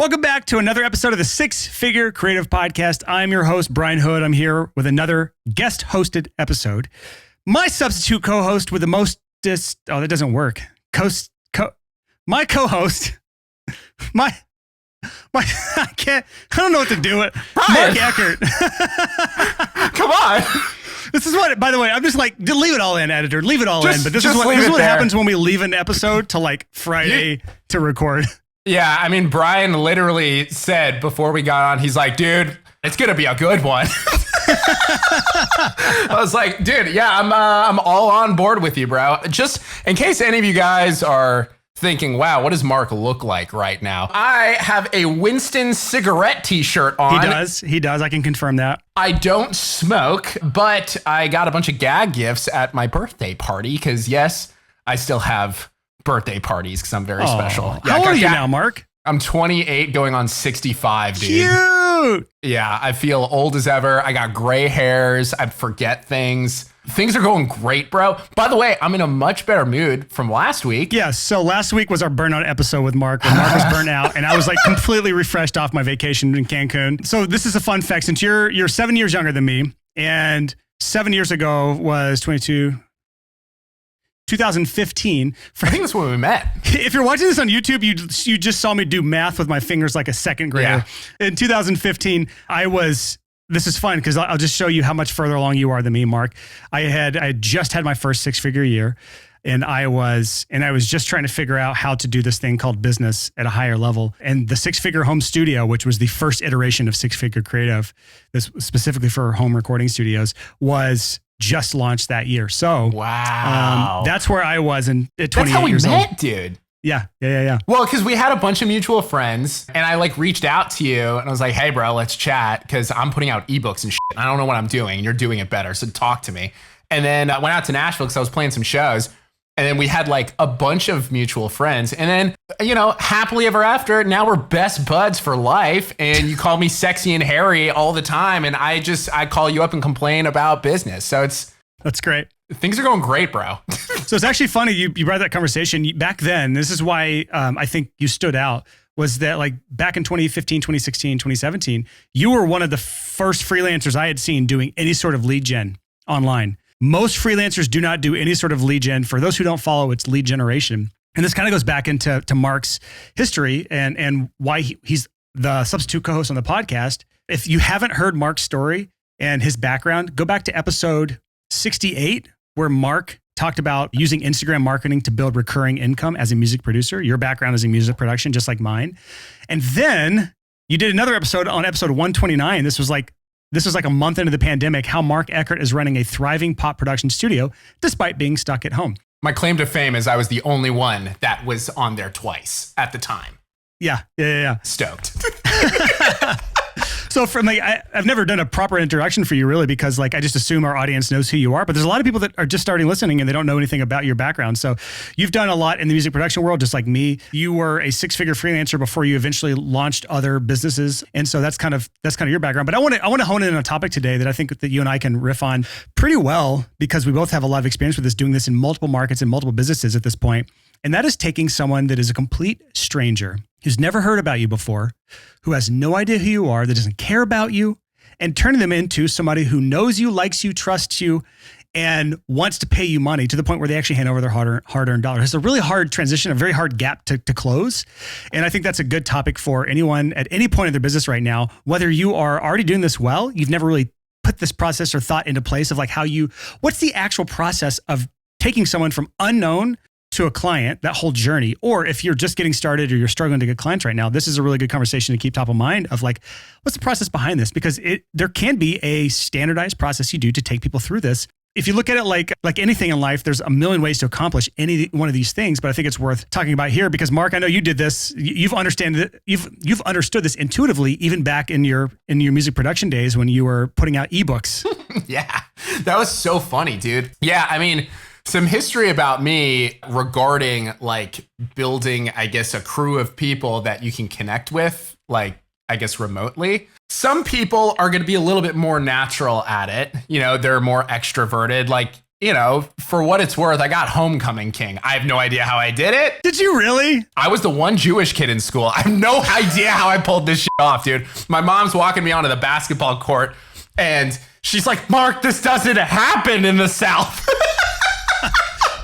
Welcome back to another episode of the Six Figure Creative Podcast. I'm your host, Brian Hood. I'm here with another guest-hosted episode. My substitute co-host with the most that doesn't work. My co-host, I don't know what to do with Mark Eckert. Come on. This is what, by the way, I'm just like, leave it all in, editor. Leave it all in. But this is what happens when we leave an episode to like Friday to record. Yeah, I mean, Brian literally said before we got on, he's like, dude, it's going to be a good one. I was like, dude, yeah, I'm all on board with you, bro. Just in case any of you guys are thinking, wow, what does Mark look like right now? I have a Winston cigarette t-shirt on. He does. I can confirm that. I don't smoke, but I got a bunch of gag gifts at my birthday party because, yes, I still have birthday parties because I'm very special. Yeah, how old are you now, Mark? I'm 28 going on 65, dude. Cute. Yeah, I feel old as ever. I got gray hairs. I forget things. Things are going great, bro. By the way, I'm in a much better mood from last week. Yeah, so last week was our burnout episode with Mark, where Mark was burnt out, and I was like completely refreshed off my vacation in Cancun. So this is a fun fact. Since you're 7 years younger than me, and 7 years ago was 2015. I think that's when we met. If you're watching this on YouTube, you just saw me do math with my fingers like a second grader. Yeah. In 2015, this is fun because I'll just show you how much further along you are than me, Mark. I had just had my first six-figure year, and I was just trying to figure out how to do this thing called business at a higher level. And the six-figure home studio, which was the first iteration of Six-Figure Creative, this specifically for home recording studios, was just launched that year. So wow, that's where I was at 28 That's how we years met, old. dude. Yeah. Well, because we had a bunch of mutual friends, and I like reached out to you, and I was like, "Hey, bro, let's chat," because I'm putting out ebooks and shit. I don't know what I'm doing, and you're doing it better, so talk to me. And then I went out to Nashville because I was playing some shows, and then we had like a bunch of mutual friends, and then happily ever after, now we're best buds for life. And you call me sexy and hairy all the time, and I call you up and complain about business. So that's great. Things are going great, bro. So it's actually funny you brought that conversation back then. This is why I think you stood out, was that like back in 2015, 2016, 2017, you were one of the first freelancers I had seen doing any sort of lead gen online. Most freelancers do not do any sort of lead gen. For those who don't follow, it's lead generation. And this kind of goes back into Mark's history and why he's the substitute co-host on the podcast. If you haven't heard Mark's story and his background, go back to episode 68, where Mark talked about using Instagram marketing to build recurring income as a music producer. Your background is in music production, just like mine. And then you did another episode on episode 129. This was like a month into the pandemic, how Mark Eckert is running a thriving pop production studio despite being stuck at home. My claim to fame is I was the only one that was on there twice at the time. Yeah. Stoked. So from I've never done a proper introduction for you really, because like I just assume our audience knows who you are, but there's a lot of people that are just starting listening and they don't know anything about your background. So you've done a lot in the music production world, just like me. You were a six-figure freelancer before you eventually launched other businesses. And so that's kind of your background. But I want to hone in on a topic today that I think that you and I can riff on pretty well, because we both have a lot of experience with this, doing this in multiple markets and multiple businesses at this point. And that is taking someone that is a complete stranger, who's never heard about you before, who has no idea who you are, that doesn't care about you, and turning them into somebody who knows you, likes you, trusts you, and wants to pay you money to the point where they actually hand over their hard-earned dollars. It's a really hard transition, a very hard gap to close. And I think that's a good topic for anyone at any point in their business right now, whether you are already doing this well, you've never really put this process or thought into place of like what's the actual process of taking someone from unknown to a client, that whole journey. Or if you're just getting started or you're struggling to get clients right now, this is a really good conversation to keep top of mind of like, what's the process behind this? Because there can be a standardized process you do to take people through this. If you look at it like anything in life, there's a million ways to accomplish any one of these things, but I think it's worth talking about here because Mark, I know you did this. You've understood this intuitively, even back in your music production days when you were putting out ebooks. Yeah, that was so funny, dude. Yeah, I mean, some history about me regarding like building, I guess, a crew of people that you can connect with, like, I guess, remotely. Some people are going to be a little bit more natural at it. You know, they're more extroverted. Like for what it's worth, I got homecoming king. I have no idea how I did it. Did you really? I was the one Jewish kid in school. I have no idea how I pulled this shit off, dude. My mom's walking me onto the basketball court and she's like, Mark, this doesn't happen in the South.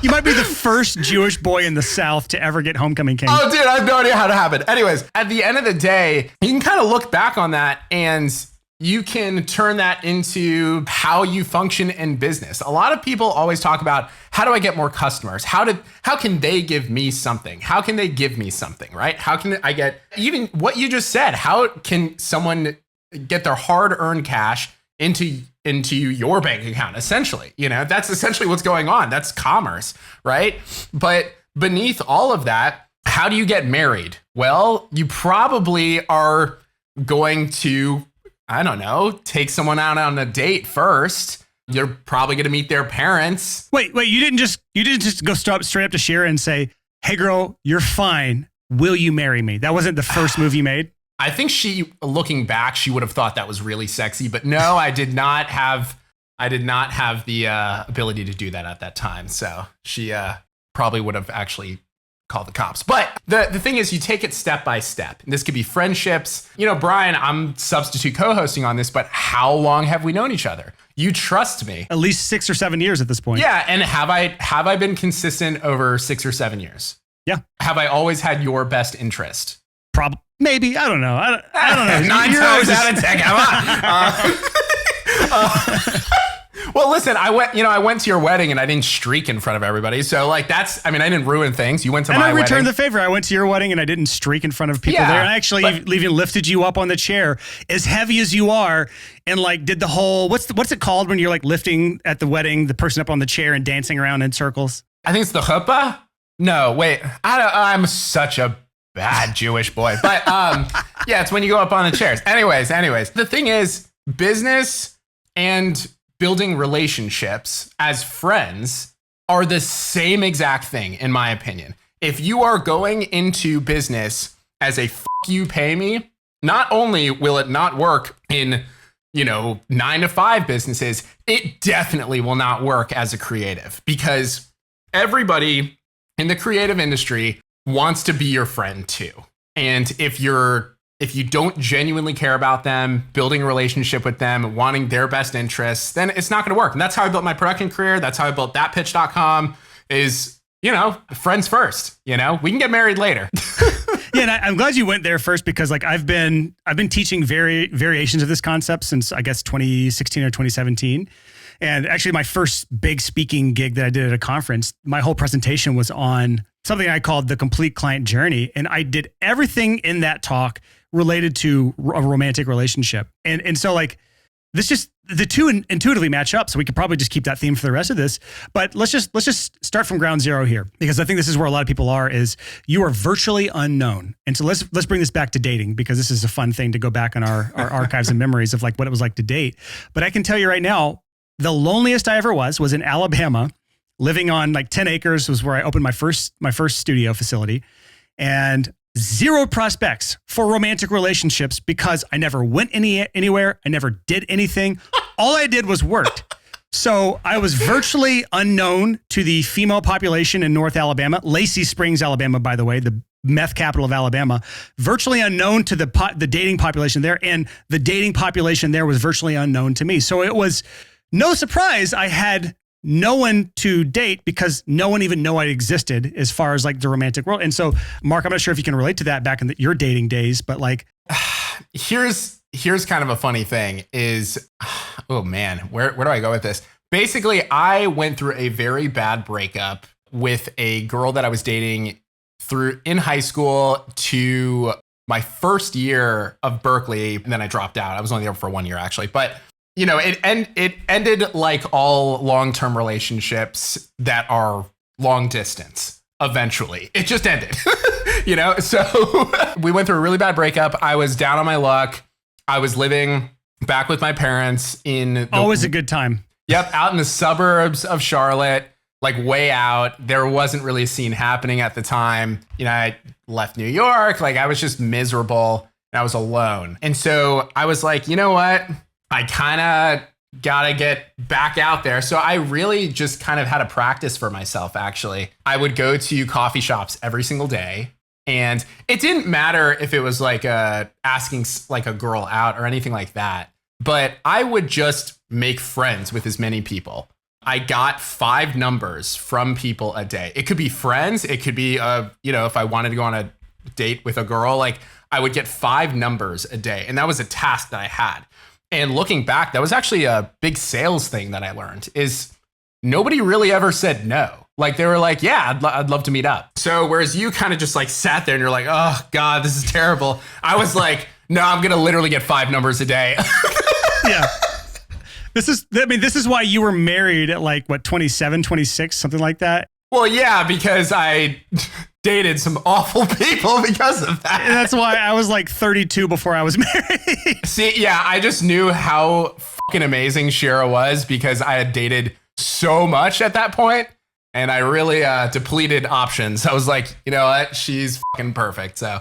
You might be the first Jewish boy in the South to ever get homecoming king. Oh, dude, I have no idea how to happen. Anyways, at the end of the day, you can kind of look back on that and you can turn that into how you function in business. A lot of people always talk about, how do I get more customers? How can they give me something? How can they give me something, right? How can I get, even what you just said, how can someone get their hard-earned cash into your bank account, essentially? That's essentially what's going on. That's commerce, right? But beneath all of that, how do you get married? Well, you probably are going to, I don't know, take someone out on a date first. You're probably going to meet their parents. Wait, you didn't just go straight up to Shira and say, hey girl, you're fine. Will you marry me? That wasn't the first move you made? I think looking back, she would have thought that was really sexy, but no, I did not have the ability to do that at that time. So she probably would have actually called the cops. But the thing is, you take it step by step. This could be friendships. Brian, I'm substitute co-hosting on this, but how long have we known each other? You trust me. At least 6 or 7 years at this point. Yeah, and have I been consistent over 6 or 7 years? Yeah. Have I always had your best interest? Probably. Maybe. I don't know. I don't know. 9 times out of 10. Come on. Well, listen, I went to your wedding and I didn't streak in front of everybody. So I didn't ruin things. You went to my wedding. And I returned the favor. I went to your wedding and I didn't streak in front of people there. And I actually even lifted you up on the chair as heavy as you are and did the whole, what's it called when you're lifting at the wedding, the person up on the chair and dancing around in circles? I think it's the chuppah. No, wait, I'm such a bad Jewish boy, but yeah, it's when you go up on the chairs. Anyways, the thing is, business and building relationships as friends are the same exact thing, in my opinion. If you are going into business as a "f you pay me," not only will it not work in 9 to 5 businesses, it definitely will not work as a creative, because everybody in the creative industry wants to be your friend too. And if you don't genuinely care about them, building a relationship with them, wanting their best interests, then it's not going to work. And that's how I built my production career. That's how I built thatpitch.com is, friends first, we can get married later. Yeah. And I'm glad you went there first, because I've been teaching variations of this concept since I guess 2016 or 2017. And actually my first big speaking gig that I did at a conference, my whole presentation was on something I called the complete client journey. And I did everything in that talk related to a romantic relationship. And so this just, the two intuitively match up. So we could probably just keep that theme for the rest of this, but let's just start from ground zero here, because I think this is where a lot of people is you are virtually unknown. And so let's bring this back to dating, because this is a fun thing to go back on our archives and memories of what it was like to date. But I can tell you right now, the loneliest I ever was in Alabama, living on 10 acres was where I opened my first studio facility, and 0 prospects for romantic relationships, because I never went anywhere. I never did anything. All I did was worked. So I was virtually unknown to the female population in North Alabama, Lacey Springs, Alabama, by the way, the meth capital of Alabama, virtually unknown to the dating population there. And the dating population there was virtually unknown to me. So it was no surprise I had no one to date, because no one even knew I existed as far as the romantic world. And so, Mark, I'm not sure if you can relate to that back in your dating days, but here's kind of a funny thing is, oh man, where do I go with this? Basically, I went through a very bad breakup with a girl that I was dating in high school to my first year of Berkeley. And then I dropped out. I was only there for 1 year actually, but it ended like all long-term relationships that are long distance. Eventually, it just ended, So we went through a really bad breakup. I was down on my luck. I was living back with my parents always a good time. Yep, out in the suburbs of Charlotte, way out. There wasn't really a scene happening at the time. I left New York. I was just miserable and I was alone. And so I was like, you know what? I kind of gotta get back out there. So I really just kind of had a practice for myself, actually. I would go to coffee shops every single day. And it didn't matter if it was like asking like a girl out or anything like that. But I would just make friends with as many people. I got 5 numbers from people a day. It could be friends. It could be, if I wanted to go on a date with a girl, like I would get 5 numbers a day. And that was a task that I had. And looking back, that was actually a big sales thing that I learned is nobody really ever said no. Like they were like, yeah, I'd love to meet up. So whereas you kind of just like sat there and you're like, oh God, this is terrible. I was like, no, I'm going to literally get 5 numbers a day. Yeah. This is why you were married at like, what, 27, 26, something like that? Well, yeah, because I dated some awful people because of that. And that's why I was like 32 before I was married. See, yeah, I just knew how fucking amazing Shira was because I had dated so much at that point, and I really depleted options. I was like, you know what? She's fucking perfect. So,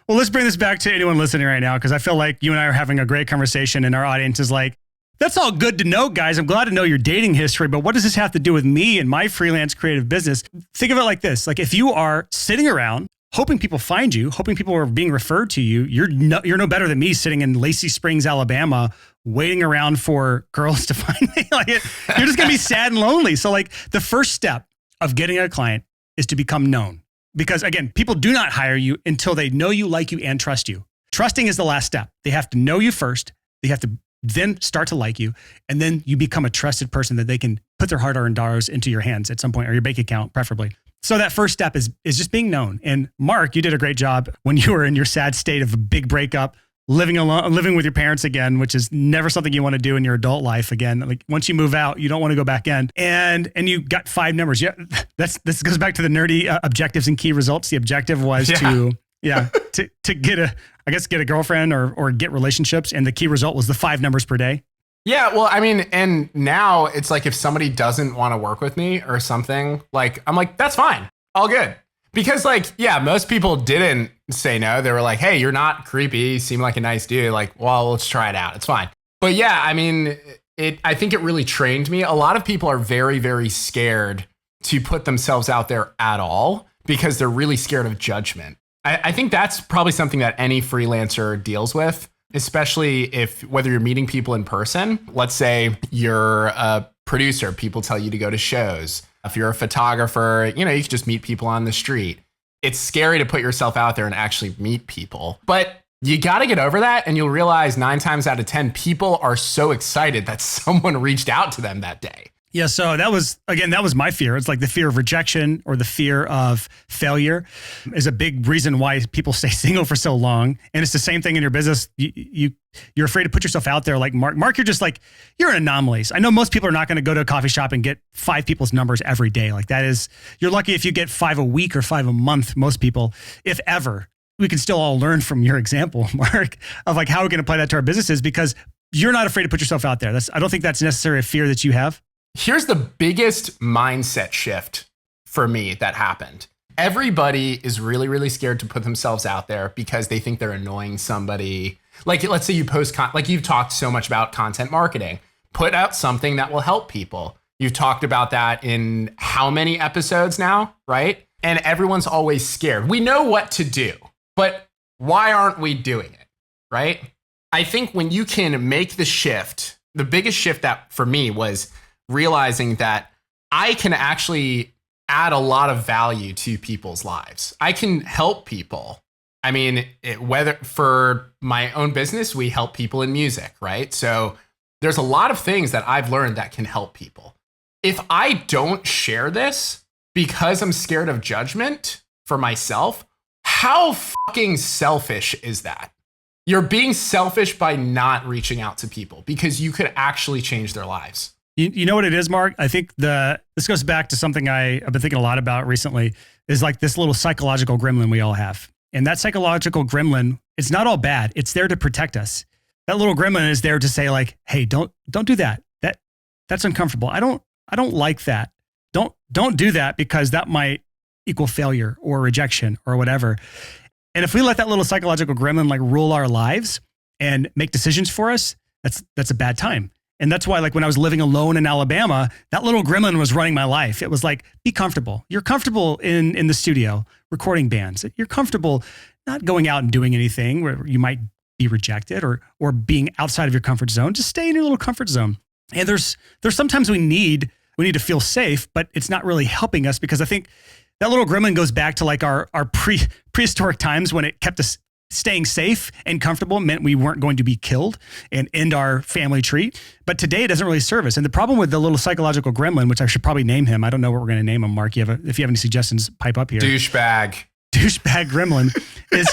well, let's bring this back to anyone listening right now, because I feel like you and I are having a great conversation, and our audience is like, that's all good to know, guys. I'm glad to know your dating history, but what does this have to do with me and my freelance creative business? Think of it like this. Like if you are sitting around hoping people find you, hoping people are being referred to you, you're no better than me sitting in Lacey Springs, Alabama, waiting around for girls to find me. You're just going to be sad and lonely. So like the first step of getting a client is to become known. Because again, people do not hire you until they know you, like you, and trust you. Trusting is the last step. They have to know you first. They have to then start to like you. And then you become a trusted person that they can put their hard-earned dollars into your hands at some point, or your bank account, preferably. So that first step is just being known. And Mark, you did a great job when you were in your sad state of a big breakup, living alone, living with your parents again, which is never something you want to do in your adult life again. Like once you move out, you don't want to go back in. And you got 5 numbers. Yeah, this goes back to the nerdy objectives and key results. The objective was to get a girlfriend or get relationships, and the key result was the 5 numbers per day. Yeah, well, I mean, and now it's like if somebody doesn't want to work with me or something, like I'm like, that's fine, all good. Because like, yeah, most people didn't say no. They were like, hey, you're not creepy, you seem like a nice dude. Like, well, let's try it out. It's fine. But yeah, I mean, I think it really trained me. A lot of people are very, very scared to put themselves out there at all because they're really scared of judgment. I think that's probably something that any freelancer deals with, especially if whether you're meeting people in person. Let's say you're a producer, people tell you to go to shows. If you're a photographer, you can just meet people on the street. It's scary to put yourself out there and actually meet people. But you got to get over that, and you'll realize 9 times out of 10, people are so excited that someone reached out to them that day. Yeah, so that was my fear. It's like the fear of rejection or the fear of failure is a big reason why people stay single for so long. And it's the same thing in your business. You're afraid to put yourself out there like Mark. Mark, you're an anomaly. I know most people are not going to go to a coffee shop and get 5 people's numbers every day. Like you're lucky if you get 5 a week or 5 a month, most people, if ever. We can still all learn from your example, Mark, of like how we can apply that to our businesses, because you're not afraid to put yourself out there. I don't think that's necessarily a fear that you have. Here's the biggest mindset shift for me that happened. Everybody is really, really scared to put themselves out there because they think they're annoying somebody. Like, let's say you post, like you've talked so much about content marketing. Put out something that will help people. You've talked about that in how many episodes now, right? And everyone's always scared. We know what to do, but why aren't we doing it, right? I think when you can make the shift, the biggest shift that for me was realizing that I can actually add a lot of value to people's lives. I can help people. I mean, whether for my own business, we help people in music, right? So there's a lot of things that I've learned that can help people. If I don't share this because I'm scared of judgment for myself, how fucking selfish is that? You're being selfish by not reaching out to people because you could actually change their lives. You know what it is, Mark? I think this goes back to something I've been thinking a lot about recently, is like this little psychological gremlin we all have. And that psychological gremlin, it's not all bad. It's there to protect us. That little gremlin is there to say like, hey, don't do that. That's uncomfortable. I don't like that. Don't do that because that might equal failure or rejection or whatever. And if we let that little psychological gremlin like rule our lives and make decisions for us, that's a bad time. And that's why, like, when I was living alone in Alabama, that little gremlin was running my life. It was like, be comfortable. You're comfortable in the studio recording bands. You're comfortable not going out and doing anything where you might be rejected or being outside of your comfort zone. Just stay in your little comfort zone. And there's sometimes we need to feel safe, but it's not really helping us, because I think that little gremlin goes back to like our prehistoric times when it kept us staying safe and comfortable meant we weren't going to be killed and end our family tree. But today it doesn't really serve us. And the problem with the little psychological gremlin, which I should probably name him, I don't know what we're going to name him, Mark. If you have any suggestions, pipe up here. Douchebag Gremlin is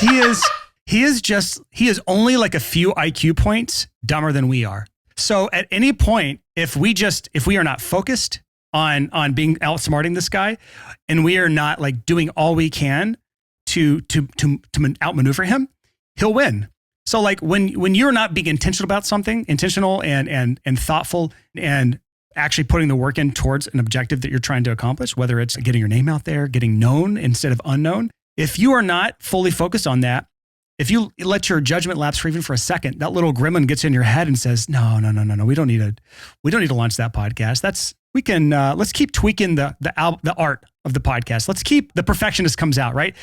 he is only like a few IQ points dumber than we are. So at any point, if we are not focused on being outsmarting this guy, and we are not like doing all we can to outmaneuver him, he'll win. So like when you're not being intentional and thoughtful and actually putting the work in towards an objective that you're trying to accomplish, whether it's getting your name out there, getting known instead of unknown, if you are not fully focused on that, if you let your judgment lapse for even for a second, that little gremlin gets in your head and says, no, we don't need to launch that podcast. Let's keep tweaking the art of the podcast. Let's keep the perfectionist comes out, right?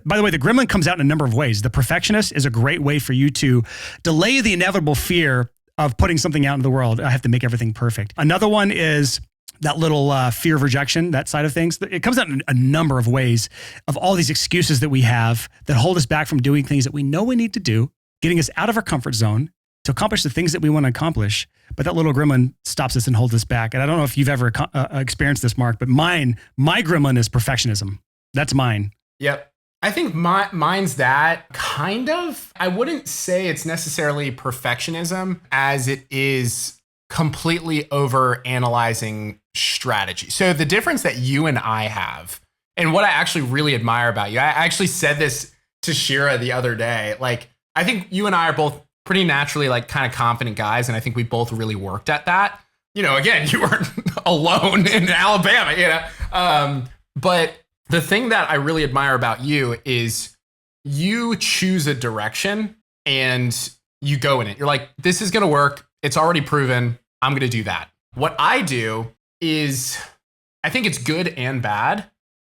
By the way, the gremlin comes out in a number of ways. The perfectionist is a great way for you to delay the inevitable fear of putting something out into the world. I have to make everything perfect. Another one is that little fear of rejection, that side of things. It comes out in a number of ways of all these excuses that we have that hold us back from doing things that we know we need to do, getting us out of our comfort zone to accomplish the things that we want to accomplish. But that little gremlin stops us and holds us back. And I don't know if you've ever experienced this, Mark, but my gremlin is perfectionism. That's mine. Yep. I think mine's that kind of. I wouldn't say it's necessarily perfectionism as it is completely over analyzing strategy. So the difference that you and I have, and what I actually really admire about you, I actually said this to Shira the other day. Like, I think you and I are both pretty naturally like kind of confident guys. And I think we both really worked at that. You know, again, you weren't alone in Alabama, but the thing that I really admire about you is you choose a direction and you go in it. You're like, this is going to work. It's already proven. I'm going to do that. What I do is, I think it's good and bad,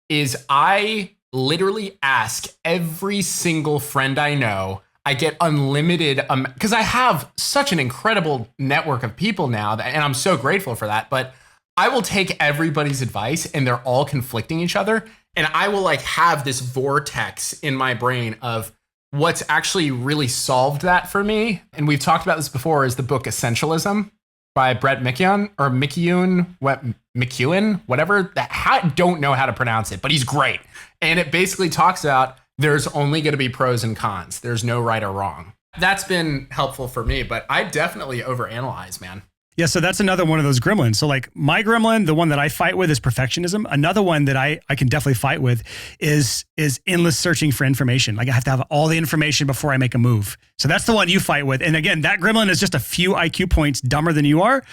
is I literally ask every single friend I know. I get unlimited, because I have such an incredible network of people now, and I'm so grateful for that. But I will take everybody's advice, and they're all conflicting each other. And I will like have this vortex in my brain of what's actually really solved that for me. And we've talked about this before, is the book Essentialism by Brett McKeown, whatever. I don't know how to pronounce it, but he's great. And it basically talks about there's only going to be pros and cons. There's no right or wrong. That's been helpful for me, but I definitely overanalyze, man. Yeah, so that's another one of those gremlins. So like my gremlin, the one that I fight with is perfectionism. Another one that I can definitely fight with is endless searching for information. Like I have to have all the information before I make a move. So that's the one you fight with. And again, that gremlin is just a few IQ points dumber than you are.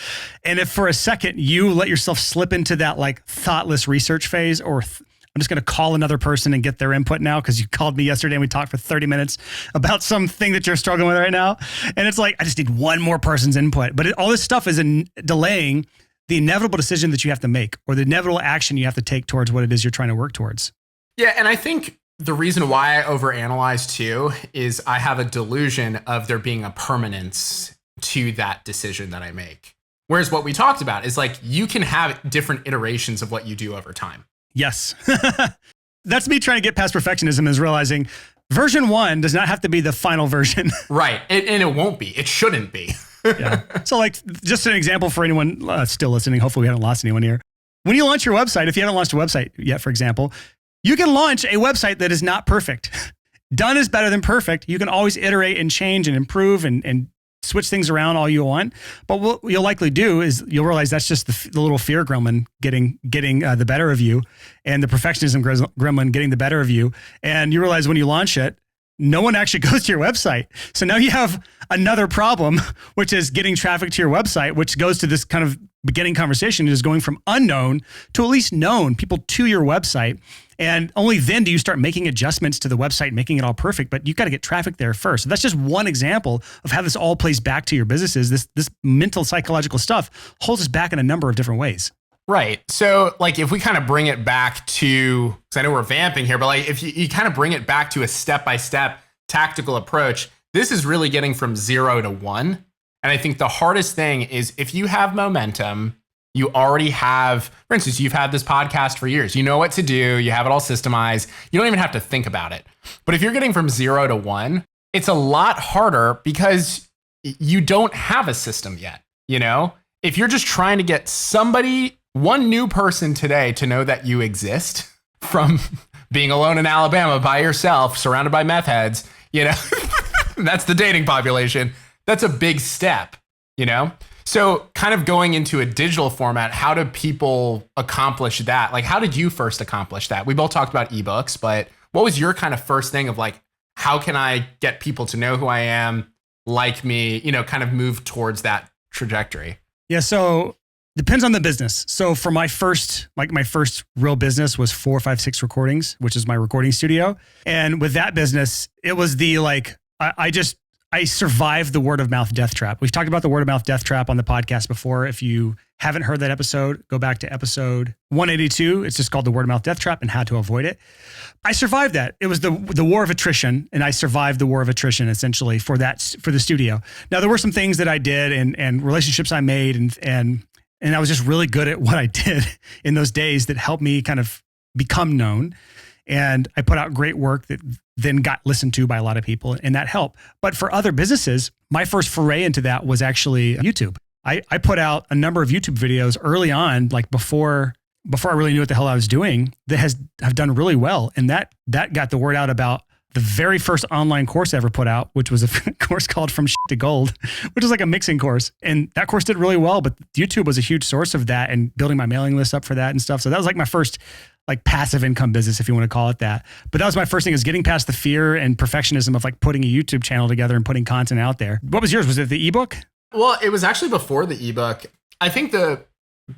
And if for a second you let yourself slip into that like thoughtless research phase, or I'm just going to call another person and get their input now because you called me yesterday and we talked for 30 minutes about something that you're struggling with right now. And it's like, I just need one more person's input. But all this stuff is delaying the inevitable decision that you have to make, or the inevitable action you have to take towards what it is you're trying to work towards. Yeah. And I think the reason why I overanalyze too is I have a delusion of there being a permanence to that decision that I make. Whereas what we talked about is like, you can have different iterations of what you do over time. Yes. That's me trying to get past perfectionism, is realizing version 1 does not have to be the final version. Right. And it won't be. It shouldn't be. Yeah. So like just an example for anyone still listening, hopefully we haven't lost anyone here. When you launch your website, if you haven't launched a website yet, for example, you can launch a website that is not perfect. Done is better than perfect. You can always iterate and change and improve and switch things around all you want. But what you'll likely do is you'll realize that's just the little fear gremlin getting the better of you, and the perfectionism gremlin getting the better of you. And you realize when you launch it, no one actually goes to your website. So now you have another problem, which is getting traffic to your website, which goes to this kind of beginning conversation, is going from unknown to at least known people to your website. And only then do you start making adjustments to the website, making it all perfect, but you got to get traffic there first. So that's just one example of how this all plays back to your businesses. This mental, psychological stuff holds us back in a number of different ways. Right. So like if we kind of bring it back to, because I know we're vamping here, but like if you kind of bring it back to a step-by-step tactical approach, this is really getting from 0 to 1. And I think the hardest thing is if you have momentum, you already have, for instance, you've had this podcast for years. You know what to do. You have it all systemized. You don't even have to think about it. But if you're getting from 0 to 1, it's a lot harder because you don't have a system yet. You know, if you're just trying to get somebody, one new person today to know that you exist from being alone in Alabama by yourself, surrounded by meth heads, you know, that's the dating population. That's a big step, you know? So kind of going into a digital format, how do people accomplish that? Like, how did you first accomplish that? We both talked about ebooks, but what was your kind of first thing of like, how can I get people to know who I am, like me, you know, kind of move towards that trajectory? Yeah. So depends on the business. So for my first real business was 456 Recordings, which is my recording studio. And with that business, it was the like, I survived the word of mouth death trap. We've talked about the word of mouth death trap on the podcast before. If you haven't heard that episode, go back to episode 182. It's just called the word of mouth death trap and how to avoid it. I survived that. It was the war of attrition, and I survived the war of attrition essentially for the studio. Now there were some things that I did and relationships I made and I was just really good at what I did in those days that helped me kind of become known. And I put out great work that then got listened to by a lot of people, and that helped. But for other businesses, my first foray into that was actually YouTube. I put out a number of YouTube videos early on, like before I really knew what the hell I was doing, that have done really well. And that got the word out about the very first online course I ever put out, which was a course called From Shit to Gold, which is like a mixing course. And that course did really well, but YouTube was a huge source of that and building my mailing list up for that and stuff. So that was like my first like passive income business, if you want to call it that. But that was my first thing, is getting past the fear and perfectionism of like putting a YouTube channel together and putting content out there. What was yours? Was it the ebook? Well, it was actually before the ebook. I think the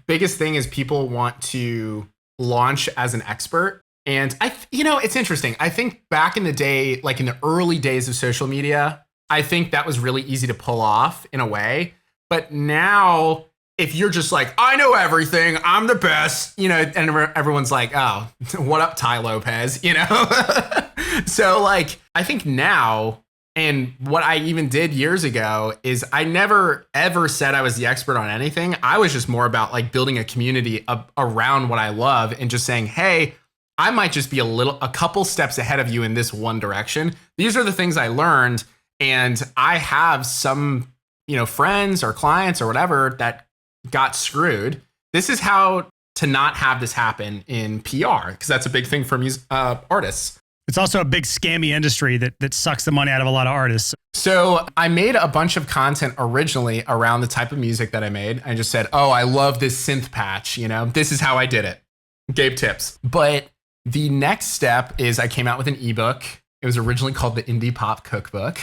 biggest thing is people want to launch as an expert. And it's interesting. I think back in the day, like in the early days of social media, I think that was really easy to pull off in a way. But now, if you're just like, I know everything, I'm the best, you know, and everyone's like, oh, what up, Ty Lopez, you know? So like, I think now, and what I even did years ago is I never ever said I was the expert on anything. I was just more about like building a community around what I love and just saying, hey, I might just be a couple steps ahead of you in this one direction. These are the things I learned. And I have some, you know, friends or clients or whatever that got screwed. This is how to not have this happen in PR, because that's a big thing for artists. It's also a big scammy industry that sucks the money out of a lot of artists. So I made a bunch of content originally around the type of music that I made. I just said, oh, I love this synth patch. You know, this is how I did it. Gave tips. But the next step is I came out with an ebook. It was originally called the Indie Pop Cookbook.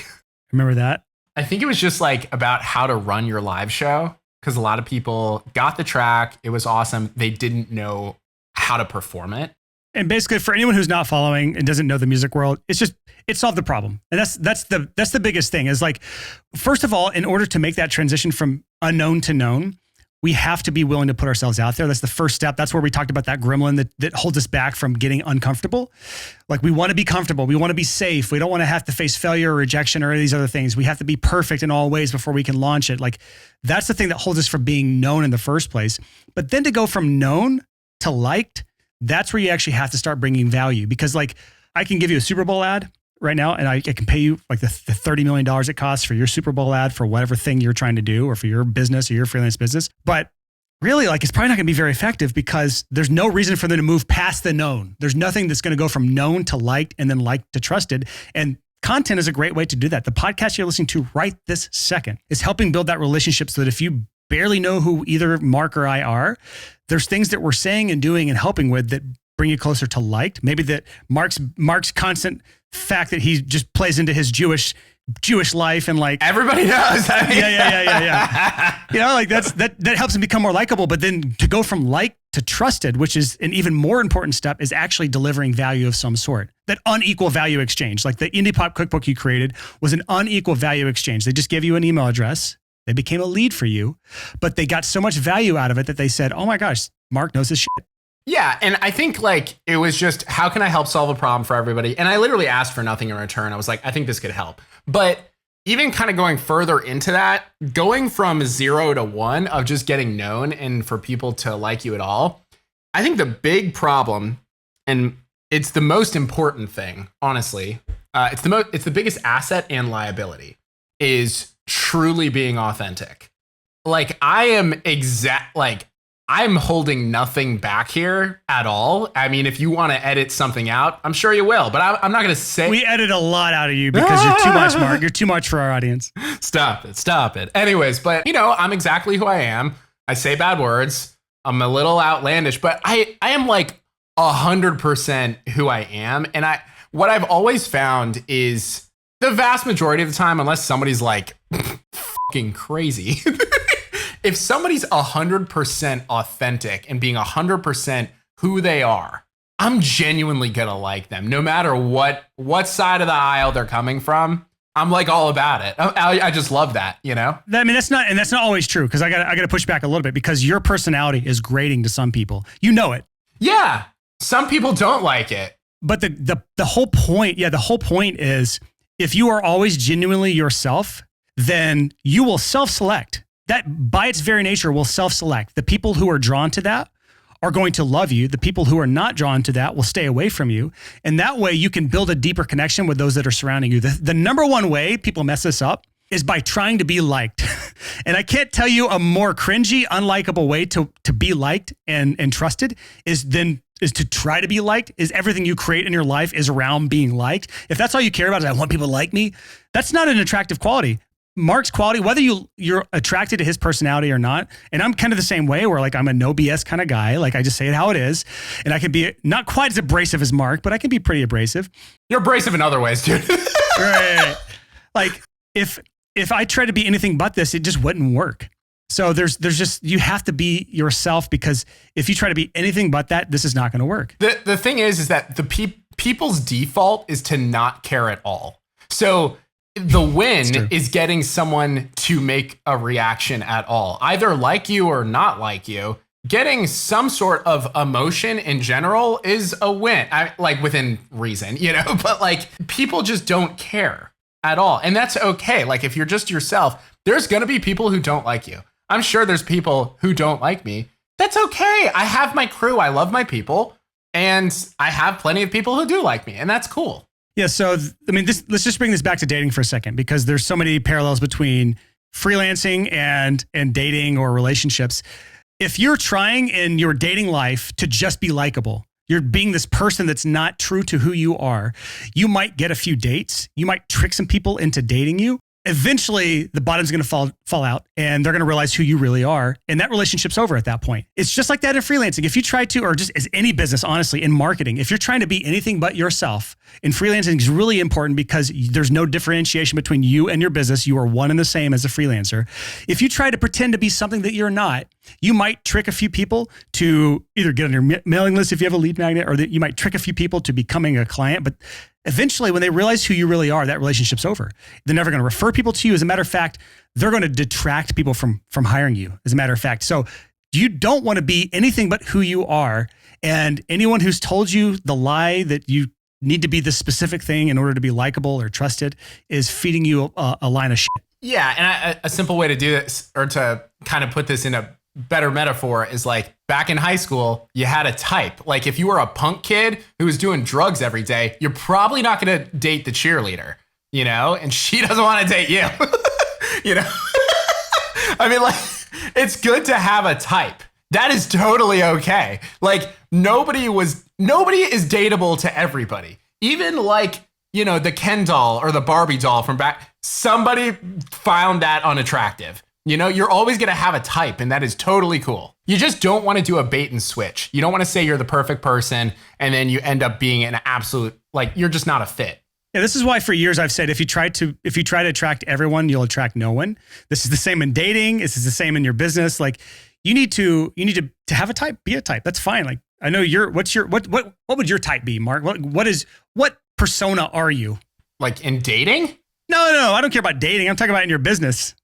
Remember that? I think it was just like about how to run your live show, because a lot of people got the track. It was awesome. They didn't know how to perform it. And basically, for anyone who's not following and doesn't know the music world, it solved the problem. And that's the biggest thing, is like, first of all, in order to make that transition from unknown to known, we have to be willing to put ourselves out there. That's the first step. That's where we talked about that gremlin that holds us back from getting uncomfortable. Like, we want to be comfortable. We want to be safe. We don't want to have to face failure or rejection or any of these other things. We have to be perfect in all ways before we can launch it. Like, that's the thing that holds us from being known in the first place. But then to go from known to liked, that's where you actually have to start bringing value. Because like, I can give you a Super Bowl ad right now, and I can pay you like the $30 million it costs for your Super Bowl ad for whatever thing you're trying to do, or for your business or your freelance business. But really, like, it's probably not going to be very effective, because there's no reason for them to move past the known. There's nothing that's going to go from known to liked and then liked to trusted. And content is a great way to do that. The podcast you're listening to right this second is helping build that relationship, so that if you barely know who either Mark or I are, there's things that we're saying and doing and helping with that bring you closer to liked. Maybe that Mark's constant fact that he just plays into his Jewish life, and like everybody knows. Yeah. You know, like that helps him become more likable. But then to go from like to trusted, which is an even more important step, is actually delivering value of some sort. That unequal value exchange, like the Indie Pop cookbook you created was an unequal value exchange. They just gave you an email address. They became a lead for you, but they got so much value out of it that they said, oh my gosh, Mark knows his shit. Yeah. And I think like it was just, how can I help solve a problem for everybody? And I literally asked for nothing in return. I was like, I think this could help. But even kind of going further into that, going from 0 to 1 of just getting known and for people to like you at all, I think the big problem, and it's the most important thing, honestly, it's the biggest asset and liability, is truly being authentic. Like I'm holding nothing back here at all. I mean, if you want to edit something out, I'm sure you will, but I'm not going to say. We edit a lot out of you because you're too much, Mark. You're too much for our audience. Stop it. Anyways, but I'm exactly who I am. I say bad words. I'm a little outlandish, but I am like 100% who I am. And what I've always found is the vast majority of the time, unless somebody's like fucking crazy, if somebody's 100% authentic and being 100% who they are, I'm genuinely gonna like them, no matter what side of the aisle they're coming from. I'm like all about it. I just love that, I mean, that's not always true, because I got to push back a little bit, because your personality is grating to some people. You know it. Yeah, some people don't like it. But the whole point, the whole point is, if you are always genuinely yourself, then you will self-select. That by its very nature will self-select. The people who are drawn to that are going to love you. The people who are not drawn to that will stay away from you. And that way you can build a deeper connection with those that are surrounding you. The number one way people mess this up is by trying to be liked. And I can't tell you a more cringy, unlikable way to be liked and trusted is to try to be liked. Is everything you create in your life is around being liked. If that's all you care about is I want people to like me, that's not an attractive quality. Mark's quality, whether you're attracted to his personality or not, and I'm kind of the same way, where like I'm a no BS kind of guy. Like I just say it how it is, and I can be not quite as abrasive as Mark, but I can be pretty abrasive. You're abrasive in other ways, dude. Right. Like if I try to be anything but this, it just wouldn't work. So there's just, you have to be yourself, because if you try to be anything but that, this is not going to work. The thing is that the people's default is to not care at all. So the win is getting someone to make a reaction at all, either like you or not like you. Getting some sort of emotion in general is a win, like within reason, but like people just don't care at all. And that's okay. Like if you're just yourself, there's going to be people who don't like you. I'm sure there's people who don't like me. That's okay. I have my crew. I love my people. And I have plenty of people who do like me. And that's cool. Yeah. So, I mean, let's just bring this back to dating for a second, because there's so many parallels between freelancing and dating or relationships. If you're trying in your dating life to just be likable, you're being this person that's not true to who you are, you might get a few dates. You might trick some people into dating you. Eventually, the bottom's going to fall out, and they're going to realize who you really are. And that relationship's over at that point. It's just like that in freelancing. If you try to, or just as any business, honestly, in marketing, if you're trying to be anything but yourself, in freelancing is really important, because there's no differentiation between you and your business. You are one and the same as a freelancer. If you try to pretend to be something that you're not, you might trick a few people to either get on your mailing list if you have a lead magnet, or that you might trick a few people to becoming a client. But eventually, when they realize who you really are, that relationship's over. They're never going to refer people to you. As a matter of fact, they're going to detract people from hiring you, as a matter of fact. So you don't want to be anything but who you are. And anyone who's told you the lie that you need to be this specific thing in order to be likable or trusted is feeding you a line of shit. Yeah. And a simple way to do this, or to kind of put this in a better metaphor, is like back in high school, you had a type. Like if you were a punk kid who was doing drugs every day, you're probably not going to date the cheerleader, and she doesn't want to date you, I mean, like, it's good to have a type. That is totally okay. Like nobody is dateable to everybody. Even like, the Ken doll or the Barbie doll from back, somebody found that unattractive. You're always going to have a type, and that is totally cool. You just don't want to do a bait and switch. You don't want to say you're the perfect person, and then you end up being an absolute, like, you're just not a fit. Yeah, this is why for years I've said, if you try to attract everyone, you'll attract no one. This is the same in dating. This is the same in your business. Like, to have a type, be a type. That's fine. Like I know what would your type be, Mark? What persona are you? Like in dating? No, I don't care about dating. I'm talking about in your business.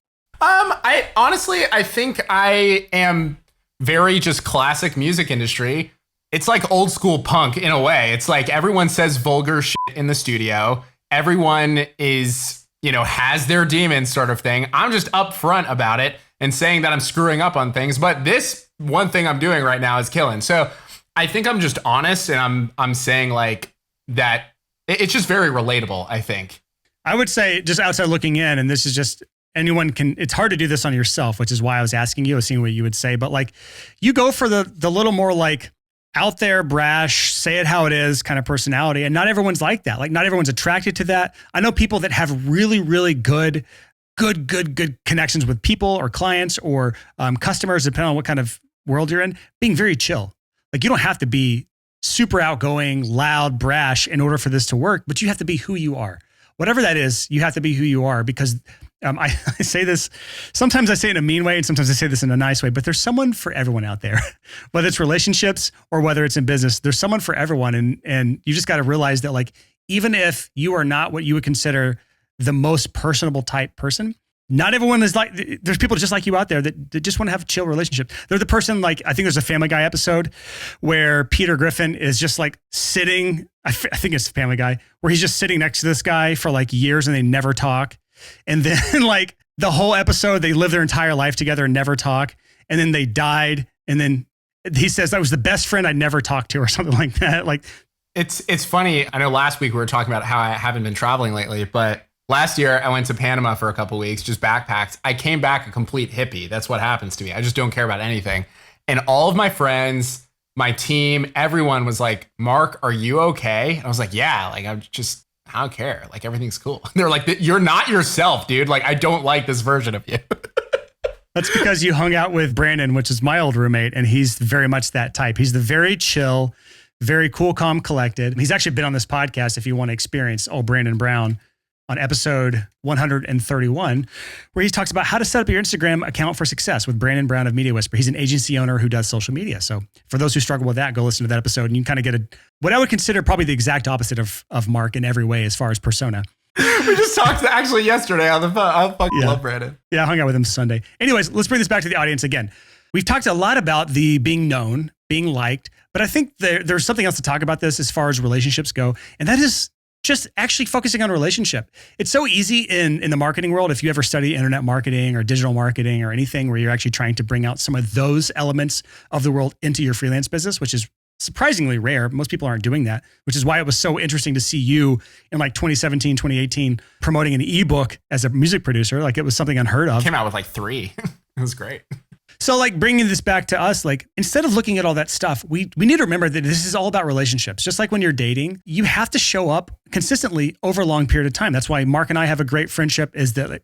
I honestly, I think I am very just classic music industry. It's like old school punk in a way. It's like everyone says vulgar shit in the studio. Everyone is, has their demons sort of thing. I'm just upfront about it and saying that I'm screwing up on things. But this one thing I'm doing right now is killing. So I think I'm just honest, and I'm saying like that it's just very relatable, I think. I would say just outside looking in, and this is just it's hard to do this on yourself, which is why I was asking you, seeing what you would say. But like you go for the little more like out there, brash, say it how it is kind of personality. And not everyone's like that. Like not everyone's attracted to that. I know people that have really, really good connections with people or clients or customers, depending on what kind of world you're in, being very chill. Like you don't have to be super outgoing, loud, brash in order for this to work, but you have to be who you are. Whatever that is, you have to be who you are, because I say this, sometimes I say it in a mean way and sometimes I say this in a nice way, but there's someone for everyone out there, whether it's relationships or whether it's in business, there's someone for everyone. And you just got to realize that like, even if you are not what you would consider the most personable type person, not everyone is like, there's people just like you out there that just want to have a chill relationship. They're the person, like, I think there's a Family Guy episode where Peter Griffin is just like sitting, I think it's Family Guy, where he's just sitting next to this guy for like years and they never talk. And then like the whole episode, they live their entire life together and never talk. And then they died. And then he says, that was the best friend I never talked to or something like that. Like, it's funny. I know last week we were talking about how I haven't been traveling lately, but last year, I went to Panama for a couple of weeks, just backpacked. I came back a complete hippie. That's what happens to me. I just don't care about anything. And all of my friends, my team, everyone was like, Mark, are you okay? I was like, yeah, like I don't care. Like everything's cool. They're like, you're not yourself, dude. Like I don't like this version of you. That's because you hung out with Brandon, which is my old roommate, and he's very much that type. He's the very chill, very cool, calm, collected. He's actually been on this podcast if you want to experience old Brandon Brown, on episode 131, where he talks about how to set up your Instagram account for success with Brandon Brown of Media Whisper. He's an agency owner who does social media. So for those who struggle with that, go listen to that episode and you can kind of get what I would consider probably the exact opposite of Mark in every way as far as persona. We just talked actually yesterday on the phone. I fucking love Brandon. Yeah, I hung out with him Sunday. Anyways, let's bring this back to the audience again. We've talked a lot about the being known, being liked, but I think there's something else to talk about this as far as relationships go. And that is just actually focusing on a relationship. It's so easy in the marketing world. If you ever study internet marketing or digital marketing or anything where you're actually trying to bring out some of those elements of the world into your freelance business, which is surprisingly rare. Most people aren't doing that, which is why it was so interesting to see you in like 2017, 2018, promoting an ebook as a music producer. Like it was something unheard of. Came out with like 3. It was great. So like bringing this back to us, like instead of looking at all that stuff, we need to remember that this is all about relationships. Just like when you're dating, you have to show up consistently over a long period of time. That's why Mark and I have a great friendship, is that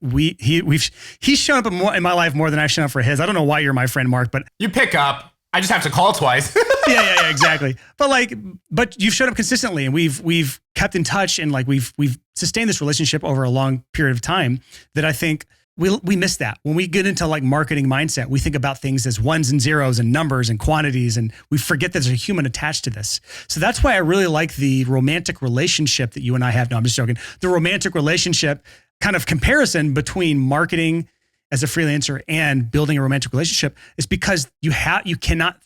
he's shown up in my life more than I've shown up for his. I don't know why you're my friend, Mark, but you pick up. I just have to call twice. yeah, exactly. But you've showed up consistently, and we've kept in touch, and like we've sustained this relationship over a long period of time that I think we miss that. When we get into like marketing mindset, we think about things as ones and zeros and numbers and quantities, and we forget that there's a human attached to this. So that's why I really like the romantic relationship that you and I have. No, I'm just joking. The romantic relationship kind of comparison between marketing as a freelancer and building a romantic relationship is because you cannot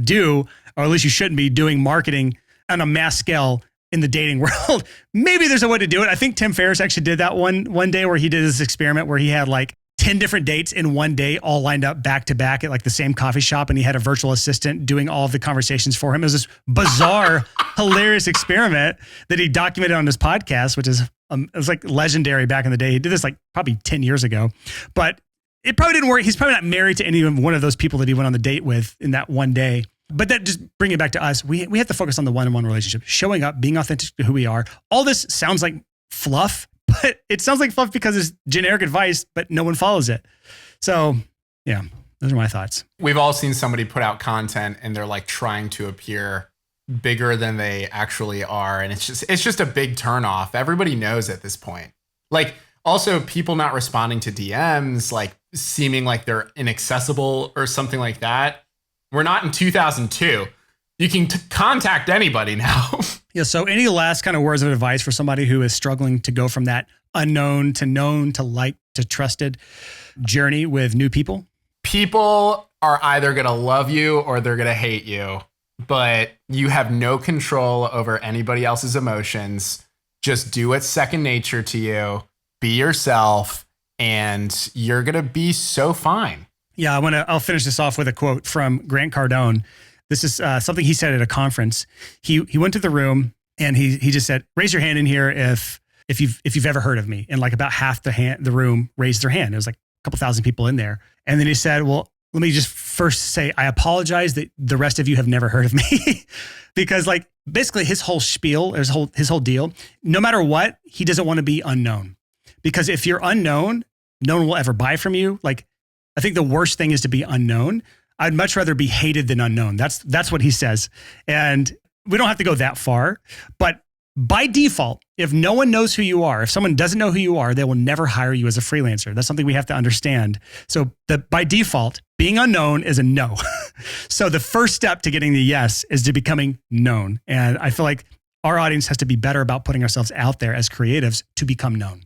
do, or at least you shouldn't be doing marketing on a mass scale in the dating world. Maybe there's a way to do it. I think Tim Ferriss actually did that one day where he did this experiment where he had like 10 different dates in one day, all lined up back to back at like the same coffee shop. And he had a virtual assistant doing all of the conversations for him. It was this bizarre, hilarious experiment that he documented on his podcast, which is, it was like legendary back in the day. He did this like probably 10 years ago, but it probably didn't work. He's probably not married to any one of those people that he went on the date with in that one day. But that just bring it back to us. We have to focus on the one-on-one relationship, showing up, being authentic to who we are. All this sounds like fluff, but it sounds like fluff because it's generic advice, but no one follows it. So yeah, those are my thoughts. We've all seen somebody put out content and they're like trying to appear bigger than they actually are. And it's just a big turnoff. Everybody knows at this point. Like also people not responding to DMs, like seeming like they're inaccessible or something like that. We're not in 2002. You can contact anybody now. Yeah. So any last kind of words of advice for somebody who is struggling to go from that unknown to known to liked to trusted journey with new people? People are either going to love you or they're going to hate you, but you have no control over anybody else's emotions. Just do what's second nature to you. Be yourself, and you're going to be so fine. Yeah. I'll finish this off with a quote from Grant Cardone. This is something he said at a conference. He went to the room and he just said, "Raise your hand in here if you've ever heard of me." And like about half the room raised their hand. It was like a couple thousand people in there. And then he said, "Well, let me just first say, I apologize that the rest of you have never heard of me." Because like basically his whole spiel, his whole deal, no matter what, he doesn't want to be unknown. Because if you're unknown, no one will ever buy from you. Like, I think the worst thing is to be unknown. I'd much rather be hated than unknown. That's what he says. And we don't have to go that far, but by default, if no one knows who you are, if someone doesn't know who you are, they will never hire you as a freelancer. That's something we have to understand. So by default, being unknown is a no. So the first step to getting the yes is to becoming known. And I feel like our audience has to be better about putting ourselves out there as creatives to become known.